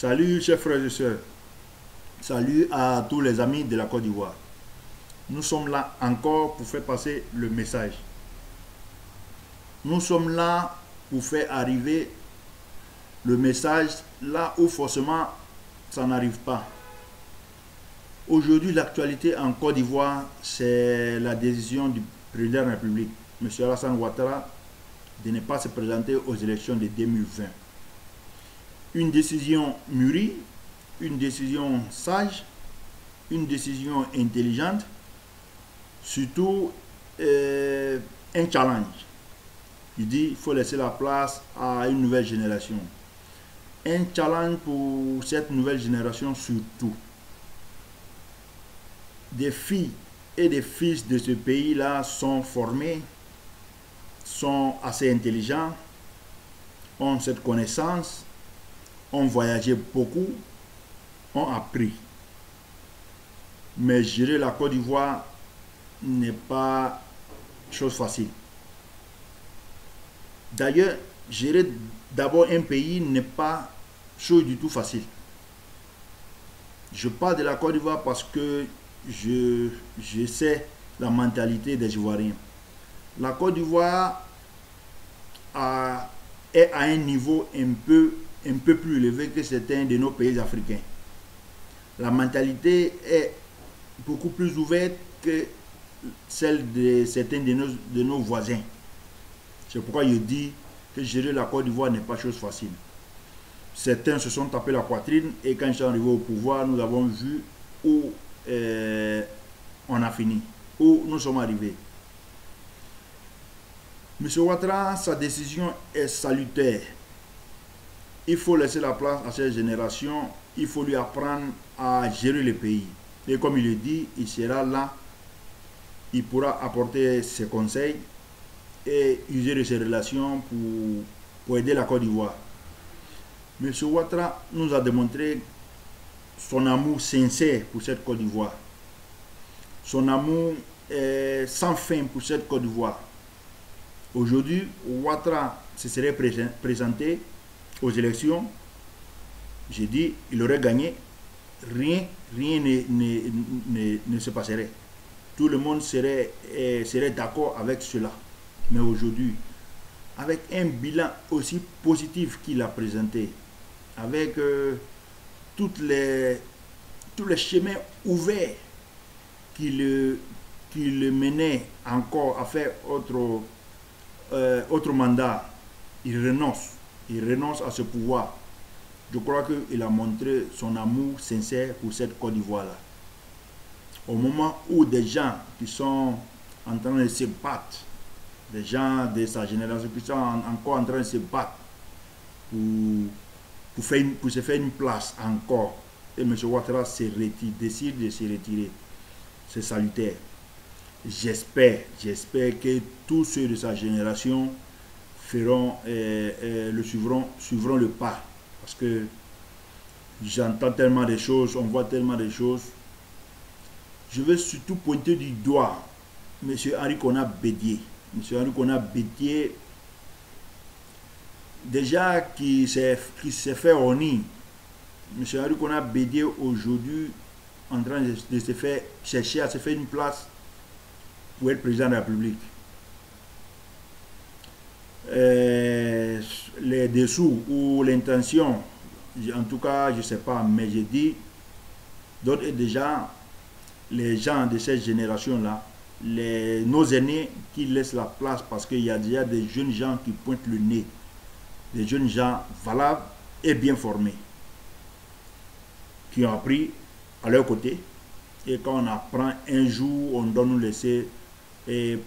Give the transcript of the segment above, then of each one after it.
Salut chers frères et sœurs, salut à tous les amis de la Côte d'Ivoire. Nous sommes là encore pour faire passer le message. Nous sommes là pour faire arriver le message là où forcément ça n'arrive pas. Aujourd'hui, l'actualité en Côte d'Ivoire, c'est la décision du président de la République, M. Alassane Ouattara, de ne pas se présenter aux élections de 2020. Une décision mûrie, une décision sage, une décision intelligente, surtout un challenge. Il dit qu'il faut laisser la place à une nouvelle génération. Un challenge pour cette nouvelle génération surtout. Des filles et des fils de ce pays-là sont formés, sont assez intelligents, ont cette connaissance, ont voyagé beaucoup, ont appris. Mais gérer la Côte d'Ivoire n'est pas chose facile. D'ailleurs, gérer d'abord un pays n'est pas chose du tout facile. Je parle de la Côte d'Ivoire parce que je sais la mentalité des Ivoiriens. La Côte d'Ivoire est à un niveau un peu plus élevé que certains de nos pays africains. La mentalité est beaucoup plus ouverte que celle de certains de nos voisins. C'est pourquoi je dis que gérer la Côte d'Ivoire n'est pas chose facile. Certains se sont tapés la poitrine et quand ils sont arrivés au pouvoir, nous avons vu où on a fini, où nous sommes arrivés. M. Ouattara, sa décision est salutaire. Il faut laisser la place à cette génération, il faut lui apprendre à gérer le pays. Et comme il le dit, il sera là, il pourra apporter ses conseils et user de ses relations pour aider la Côte d'Ivoire. M. Ouattara nous a démontré son amour sincère pour cette Côte d'Ivoire, son amour sans fin pour cette Côte d'Ivoire. Aujourd'hui, Ouattara se serait présenté aux élections, j'ai dit, il aurait gagné, rien ne se passerait. Tout le monde serait d'accord avec cela. Mais aujourd'hui, avec un bilan aussi positif qu'il a présenté, avec tous les chemins ouverts qu'il menait encore à faire autre mandat, il renonce à ce pouvoir. Je crois qu'il a montré son amour sincère pour cette Côte d'Ivoire-là. Au moment où des gens qui sont en train de se battre, des gens de sa génération qui sont encore en train de se battre pour se faire une place encore, et M. Ouattara décide de se retirer. C'est salutaire. J'espère que tous ceux de sa génération suivront le pas. Parce que j'entends tellement de choses, on voit tellement de choses. Je veux surtout pointer du doigt M. Henri Konan Bédié. M. Henri Konan Bédié, déjà qui s'est fait honnir. M. Henri Konan Bédié aujourd'hui en train de se faire chercher à se faire une place pour être président de la République. Les dessous ou l'intention, en tout cas je ne sais pas, mais je dis d'autres et déjà les gens de cette génération là, nos aînés qui laissent la place parce qu'il y a déjà des jeunes gens qui pointent le nez, des jeunes gens valables et bien formés qui ont appris à leur côté, et quand on apprend un jour on doit nous laisser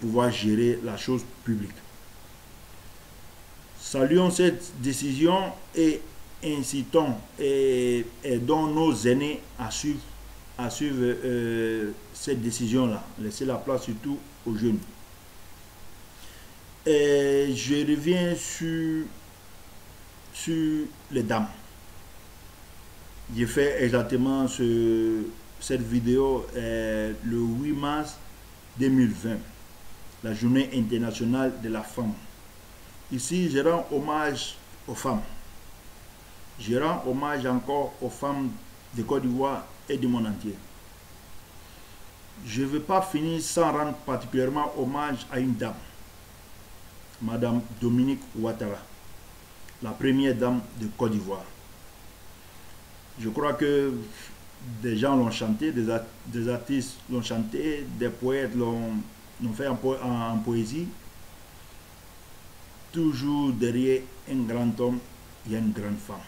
pouvoir gérer la chose publique. Saluons cette décision et incitons et aidons nos aînés à suivre cette décision-là. Laisser la place surtout aux jeunes. Et je reviens sur les dames. J'ai fait exactement cette vidéo le 8 mars 2020, la journée internationale de la femme. Ici, je rends hommage aux femmes. Je rends hommage encore aux femmes de Côte d'Ivoire et du monde entier. Je ne veux pas finir sans rendre particulièrement hommage à une dame, Madame Dominique Ouattara, la première dame de Côte d'Ivoire. Je crois que des gens l'ont chanté, des artistes l'ont chanté, des poètes l'ont fait en poésie. Toujours derrière un grand homme, il y a une grande femme.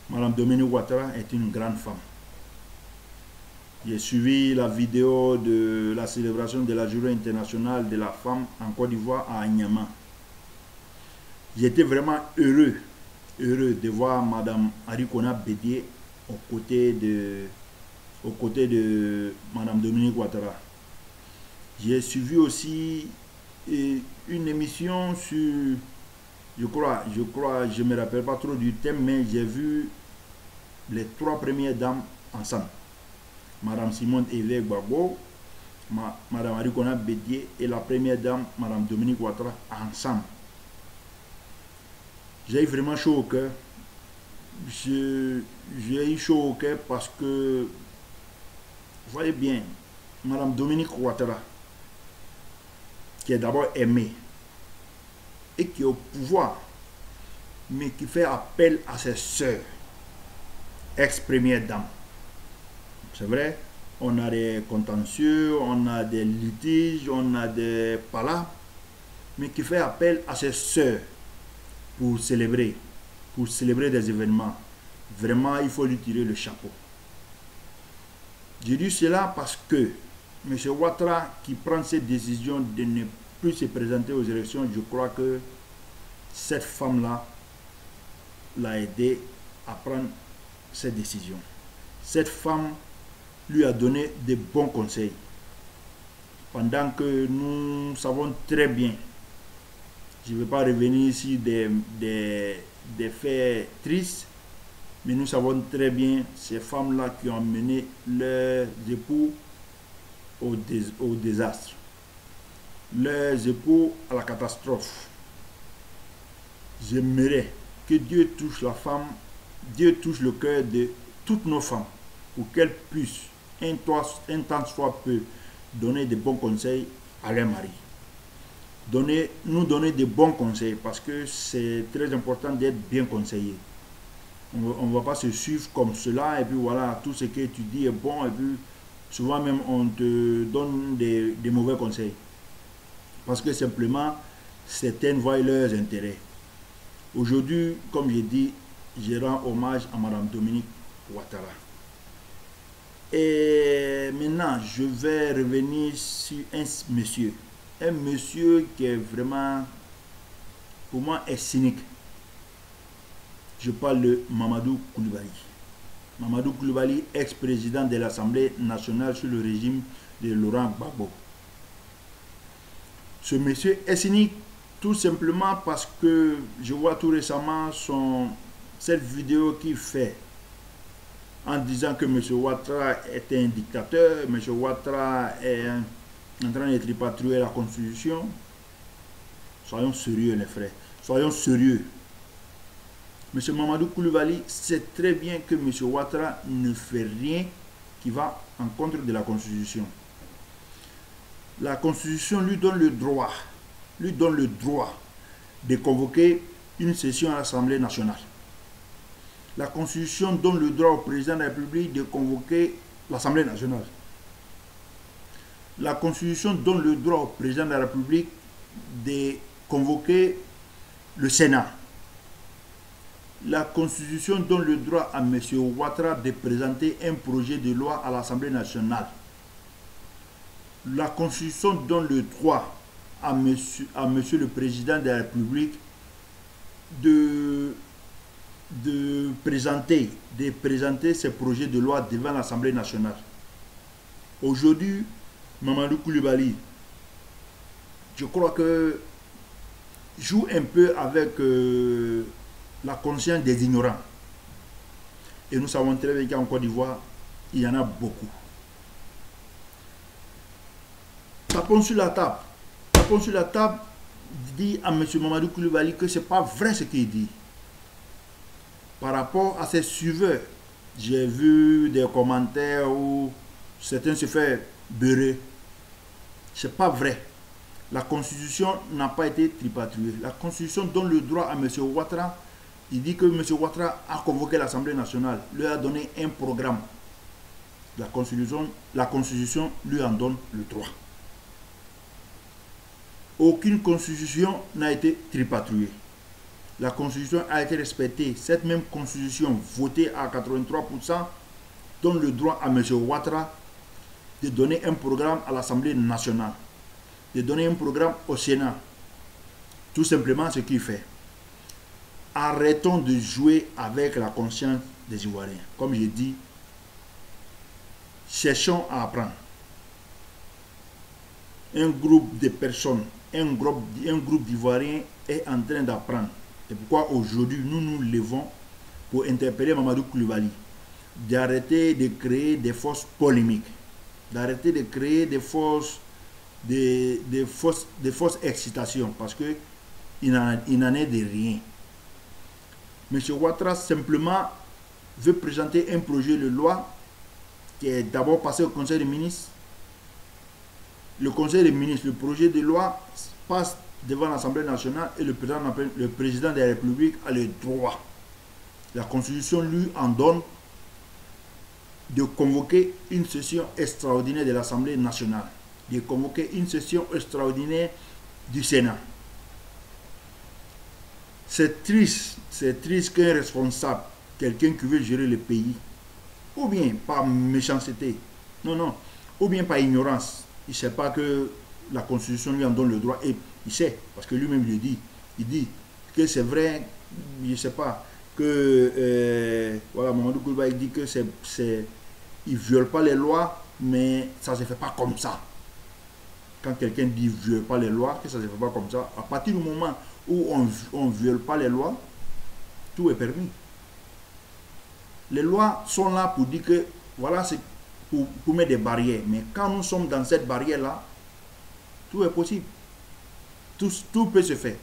Madame Dominique Ouattara est une grande femme. J'ai suivi la vidéo de la célébration de la Journée internationale de la femme en Côte d'Ivoire à Niamey. J'étais vraiment heureux de voir Madame Arikona Bédié aux côtés de Madame Dominique Ouattara. J'ai suivi aussi une émission sur, je ne me rappelle pas trop du thème, mais j'ai vu les 3 premières dames ensemble. Madame Simone Évêque Gbagbo, Madame Arikona Bédié et la première dame, Madame Dominique Ouattara, ensemble. J'ai eu vraiment chaud au cœur. J'ai eu chaud au cœur parce que, vous voyez bien, Madame Dominique Ouattara, qui est d'abord aimée et qui est au pouvoir, mais qui fait appel à ses sœurs, ex-première dame. C'est vrai, on a des contentieux, on a des litiges, on a des palabres, mais qui fait appel à ses sœurs pour célébrer des événements. Vraiment, il faut lui tirer le chapeau. Je dis cela parce que M. Ouattara, qui prend cette décision de ne plus se présenter aux élections, je crois que cette femme-là l'a aidé à prendre cette décision. Cette femme lui a donné de bons conseils. Pendant que nous savons très bien, je ne vais pas revenir ici des faits tristes, mais nous savons très bien ces femmes-là qui ont mené leurs époux au désastre, leurs époux à la catastrophe. J'aimerais que Dieu touche la femme, Dieu touche le cœur de toutes nos femmes pour qu'elles puissent, un tant soit peu, donner de bons conseils à leur mari. Nous donner de bons conseils parce que c'est très important d'être bien conseillé. On ne va pas se suivre comme cela et puis voilà, tout ce que tu dis est bon et puis souvent même on te donne des mauvais conseils. Parce que simplement, certaines voient leurs intérêts. Aujourd'hui, comme j'ai dit, je rends hommage à Madame Dominique Ouattara. Et maintenant, je vais revenir sur un monsieur qui est vraiment, pour moi, est cynique. Je parle de Mamadou Coulibaly. Mamadou Coulibaly, ex-président de l'Assemblée nationale sous le régime de Laurent Gbagbo. Ce monsieur est cynique tout simplement parce que je vois tout récemment cette vidéo qu'il fait en disant que M. Ouattara est un dictateur, M. Ouattara est en train de tripatouiller la Constitution. Soyons sérieux les frères, soyons sérieux. M. Mamadou Coulibaly sait très bien que M. Ouattara ne fait rien qui va en contre de la Constitution. La Constitution lui donne le droit de convoquer une session à l'Assemblée nationale. La Constitution donne le droit au président de la République de convoquer l'Assemblée nationale. La Constitution donne le droit au président de la République de convoquer le Sénat. La Constitution donne le droit à M. Ouattara de présenter un projet de loi à l'Assemblée nationale. La Constitution donne le droit à monsieur le président de la République de présenter ses projets de loi devant l'Assemblée nationale. Aujourd'hui, Mamadou Coulibaly, je crois que joue un peu avec la conscience des ignorants. Et nous savons très bien qu'en Côte d'Ivoire, il y en a beaucoup. Tapons sur la table, dit à M. Mamadou Coulibaly que ce n'est pas vrai ce qu'il dit. par rapport à ses suiveurs. J'ai vu des commentaires où certains se font beurrer. Ce n'est pas vrai. La Constitution n'a pas été tripatouillée. La Constitution donne le droit à M. Ouattara. Il dit que M. Ouattara a convoqué l'Assemblée nationale, lui a donné un programme. La Constitution lui en donne le droit. Aucune Constitution n'a été tripatouillée. La Constitution a été respectée. Cette même Constitution, votée à 83%, donne le droit à M. Ouattara de donner un programme à l'Assemblée nationale, de donner un programme au Sénat. Tout simplement ce qu'il fait. Arrêtons de jouer avec la conscience des Ivoiriens. Comme j'ai dit, cherchons à apprendre. Un groupe de personnes, un groupe d'Ivoiriens est en train d'apprendre. C'est pourquoi aujourd'hui, nous nous levons pour interpeller Mamadou Coulibaly d'arrêter de créer des fausses polémiques, d'arrêter de créer des fausses excitations, parce qu'il n'en est de rien. M. Ouattara simplement veut présenter un projet de loi qui est d'abord passé au Conseil des ministres. Le Conseil des ministres, le projet de loi passe devant l'Assemblée nationale et le président de la République a le droit. La Constitution lui en donne de convoquer une session extraordinaire de l'Assemblée nationale, de convoquer une session extraordinaire du Sénat. C'est triste qu'un responsable, quelqu'un qui veut gérer le pays, ou bien par méchanceté, ou bien par ignorance, il ne sait pas que la Constitution lui en donne le droit, et il sait, parce que lui-même le dit, il dit que c'est vrai, je ne sais pas, que, voilà, Mamadou Coulibaly dit que il ne viole pas les lois, mais ça ne se fait pas comme ça. Quand quelqu'un dit ne viole pas les lois, que ça ne se fait pas comme ça, à partir du moment où on ne viole pas les lois, tout est permis. Les lois sont là pour dire que, voilà, c'est pour mettre des barrières. Mais quand nous sommes dans cette barrière-là, tout est possible. Tout peut se faire.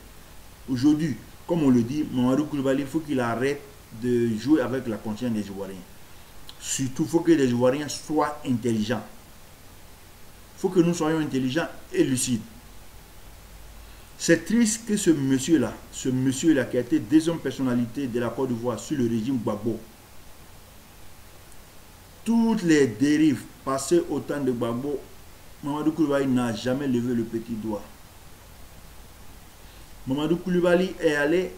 Aujourd'hui, comme on le dit, Mamadou Coulibaly, il faut qu'il arrête de jouer avec la conscience des Ivoiriens. Surtout, il faut que les Ivoiriens soient intelligents. Il faut que nous soyons intelligents et lucides. C'est triste que ce monsieur-là qui a été deuxième personnalité de la Côte d'Ivoire sur le régime Gbagbo, toutes les dérives passées au temps de Gbagbo, Mamadou Coulibaly n'a jamais levé le petit doigt. Mamadou Coulibaly est allé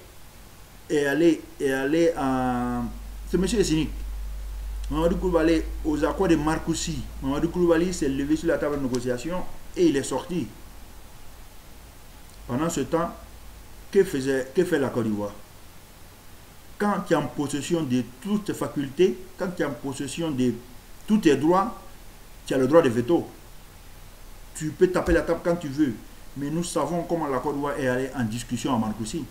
en... Ce monsieur est cynique. Mamadou Coulibaly, aux accords de Marcoussis, Mamadou Coulibaly s'est levé sur la table de négociation et il est sorti. Pendant ce temps, que fait la Côte d'Ivoire? Quand tu es en possession de toutes tes facultés, quand tu es en possession de tous tes droits, tu as le droit de veto. Tu peux taper la table quand tu veux. Mais nous savons comment la Côte d'Ivoire est allée en discussion à Marcoussis.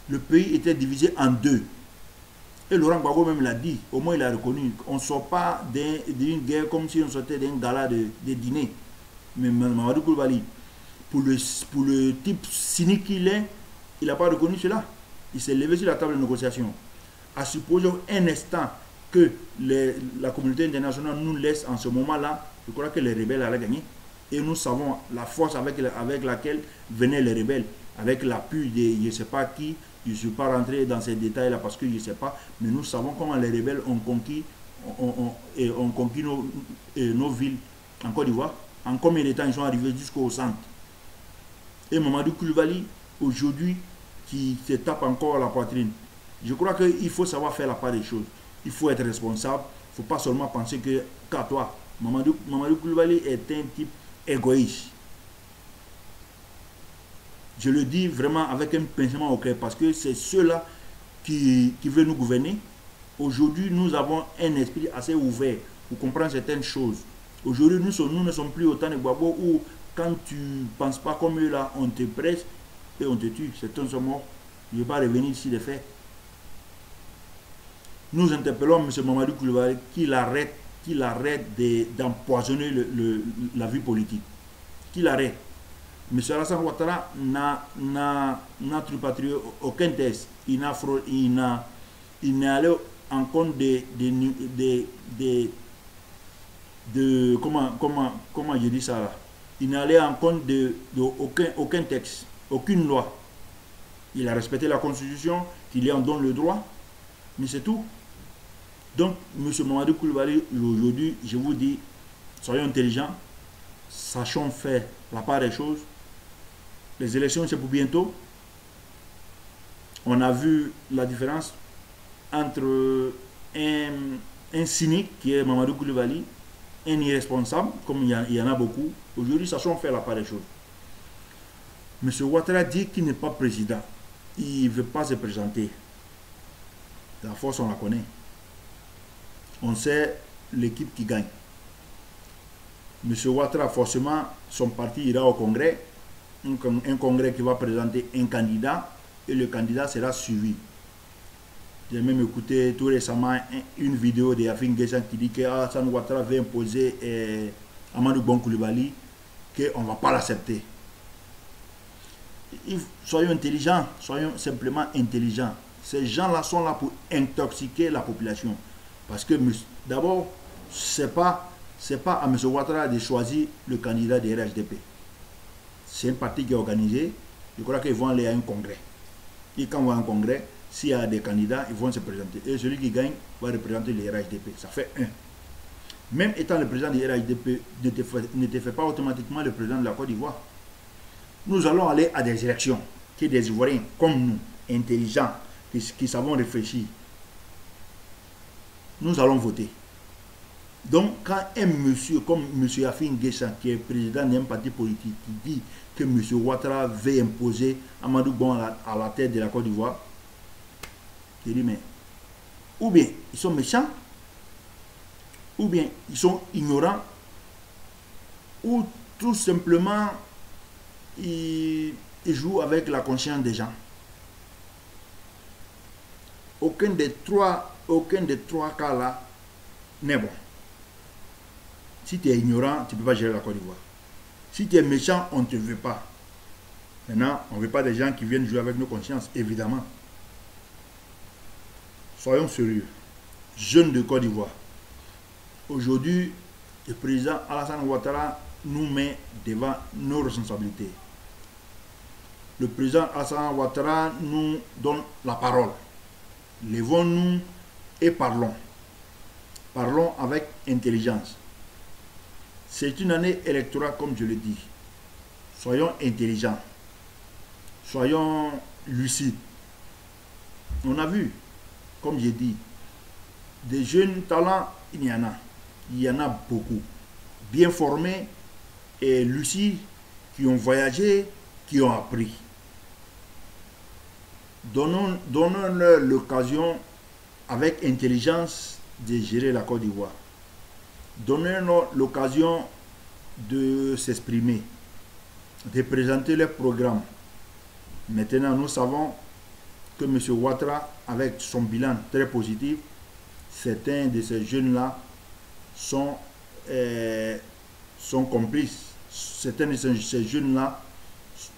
Le pays était divisé en deux. Et Laurent Gbagbo même l'a dit, au moins il a reconnu. On ne sort pas d'une guerre comme si on sortait d'un gala de dîner. Mais Mamadou Coulibaly, pour le type cynique qu'il est, il n'a pas reconnu cela. Il s'est levé sur la table de négociation. À supposer un instant que la communauté internationale nous laisse en ce moment-là, je crois que les rebelles allaient gagner. Et nous savons la force avec laquelle venaient les rebelles, avec l'appui de je ne sais pas qui. Je ne suis pas rentré dans ces détails-là parce que je ne sais pas, mais nous savons comment les rebelles ont conquis nos villes en Côte d'Ivoire. En combien de temps ils sont arrivés jusqu'au centre. Et Mamadou Coulibaly, aujourd'hui, qui se tape encore la poitrine. Je crois qu'il faut savoir faire la part des choses. Il faut être responsable. Il ne faut pas seulement penser qu'à toi. Mamadou Coulibaly est un type égoïste. Je le dis vraiment avec un pincement au cœur parce que c'est ceux-là qui veulent nous gouverner. Aujourd'hui, nous avons un esprit assez ouvert pour comprendre certaines choses. Aujourd'hui, nous ne sommes plus au temps de Gbagbo où quand tu ne penses pas comme eux là, on te presse et on te tue. Certains sont morts. Je ne vais pas revenir ici des faits. Nous interpellons M. Mamadou Coulibaly qu'il arrête d'empoisonner la vie politique. Qu'il arrête. M. Alassane Ouattara n'a tripatouillé aucun test. Il n'a il n'est allé en compte comment je dis ça là. Il n'est allé en compte de aucun texte, aucune loi. Il a respecté la Constitution, qu'il en donne le droit, mais c'est tout. Donc, M. Mamadou Coulibaly, aujourd'hui, je vous dis, soyons intelligents, sachons faire la part des choses. Les élections, c'est pour bientôt. On a vu la différence entre un cynique qui est Mamadou Coulibaly, un irresponsable, comme il y en a beaucoup. Aujourd'hui, sachons faire la part des choses. M. Ouattara dit qu'il n'est pas président. Il ne veut pas se présenter. La force, on la connaît. On sait l'équipe qui gagne. M. Ouattara, forcément, son parti ira au congrès. Un congrès qui va présenter un candidat et le candidat sera suivi. J'ai même écouté tout récemment une vidéo de Yafin Guessan qui dit que Alassane Ouattara veut imposer Amadou Bon Coulibaly, qu'on ne va pas l'accepter. Soyons intelligents, soyons simplement intelligents. Ces gens-là sont là pour intoxiquer la population. Parce que d'abord, ce n'est pas à M. Ouattara de choisir le candidat des RHDP. C'est un parti qui est organisé. Je crois qu'ils vont aller à un congrès. Et quand on va à un congrès, s'il y a des candidats, ils vont se présenter. Et celui qui gagne va représenter les RHDP. Ça fait un. Même étant le président des RHDP, ne te fait pas automatiquement le président de la Côte d'Ivoire. Nous allons aller à des élections, qui des Ivoiriens comme nous, intelligents, qui savons réfléchir. Nous allons voter. Donc, quand un monsieur comme M. Yafin Guessan, qui est président d'un parti politique, qui dit que M. Ouattara veut imposer Amadou Bon à la tête de la Côte d'Ivoire, je dis, mais ou bien ils sont méchants, ou bien ils sont ignorants, ou tout simplement ils jouent avec la conscience des gens. Aucun des trois cas là n'est bon. Si tu es ignorant, tu ne peux pas gérer la Côte d'Ivoire. Si tu es méchant, on ne te veut pas. Maintenant, on ne veut pas des gens qui viennent jouer avec nos consciences, évidemment. Soyons sérieux. Jeunes de Côte d'Ivoire. Aujourd'hui, le président Alassane Ouattara nous met devant nos responsabilités. Le président Alassane Ouattara nous donne la parole. Levons-nous et parlons. Parlons avec intelligence. C'est une année électorale, comme je le dis. Soyons intelligents. Soyons lucides. On a vu, comme j'ai dit, des jeunes talents, il y en a. Il y en a beaucoup. Bien formés et lucides, qui ont voyagé, qui ont appris. Donnons-leur l'occasion, avec intelligence, de gérer la Côte d'Ivoire. Donnez-nous l'occasion de s'exprimer, de présenter leur programme. Maintenant, nous savons que M. Ouattara, avec son bilan très positif, certains de ces jeunes-là sont complices. Certains de ces jeunes-là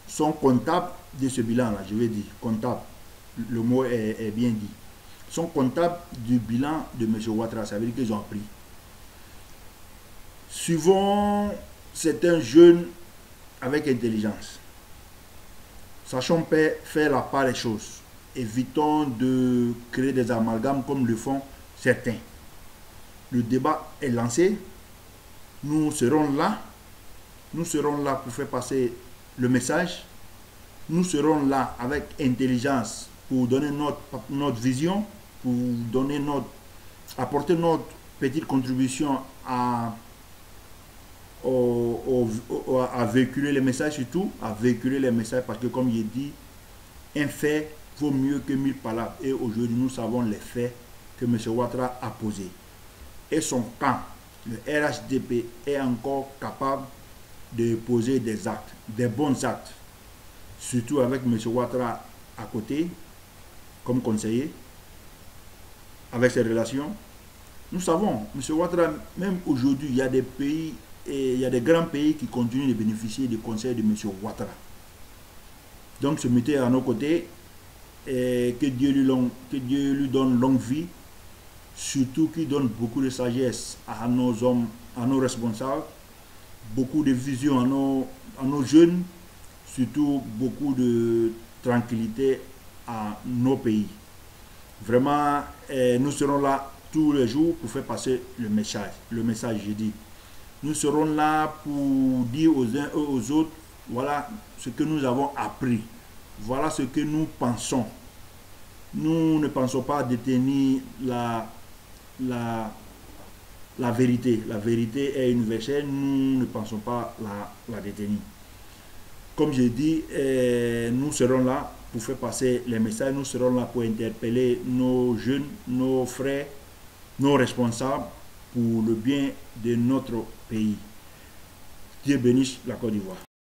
sont comptables de ce bilan-là, je vais dire, comptables. Le mot est bien dit. Sont comptables du bilan de M. Ouattara, ça veut dire qu'ils ont appris. Suivons certains jeunes avec intelligence. Sachons faire la part des choses. Évitons de créer des amalgames comme le font certains. Le débat est lancé. Nous serons là. Nous serons là pour faire passer le message. Nous serons là avec intelligence pour donner notre vision, pour apporter notre petite contribution à véhiculer les messages, surtout à véhiculer les messages, parce que comme il dit, un fait vaut mieux que 1000 palabres. Et aujourd'hui, nous savons les faits que M. Ouattara a posés. Et son camp, le RHDP, est encore capable de poser des actes, des bons actes, surtout avec M. Ouattara à côté, comme conseiller, avec ses relations. Nous savons, M. Ouattara, même aujourd'hui, il y a des pays, et il y a des grands pays qui continuent de bénéficier des conseils de M. Ouattara. Donc, se mettez à nos côtés, et que Dieu lui donne longue vie, surtout qu'il donne beaucoup de sagesse à nos hommes, à nos responsables, beaucoup de vision à nos jeunes, surtout beaucoup de tranquillité à nos pays. Vraiment, nous serons là tous les jours pour faire passer le message. Je dis. Nous serons là pour dire aux uns et aux autres, voilà ce que nous avons appris. Voilà ce que nous pensons. Nous ne pensons pas détenir la vérité. La vérité est universelle, nous ne pensons pas la détenir. Comme je dis, nous serons là pour faire passer les messages, nous serons là pour interpeller nos jeunes, nos frères, nos responsables pour le bien de notre pays. Dieu bénisse la Côte d'Ivoire.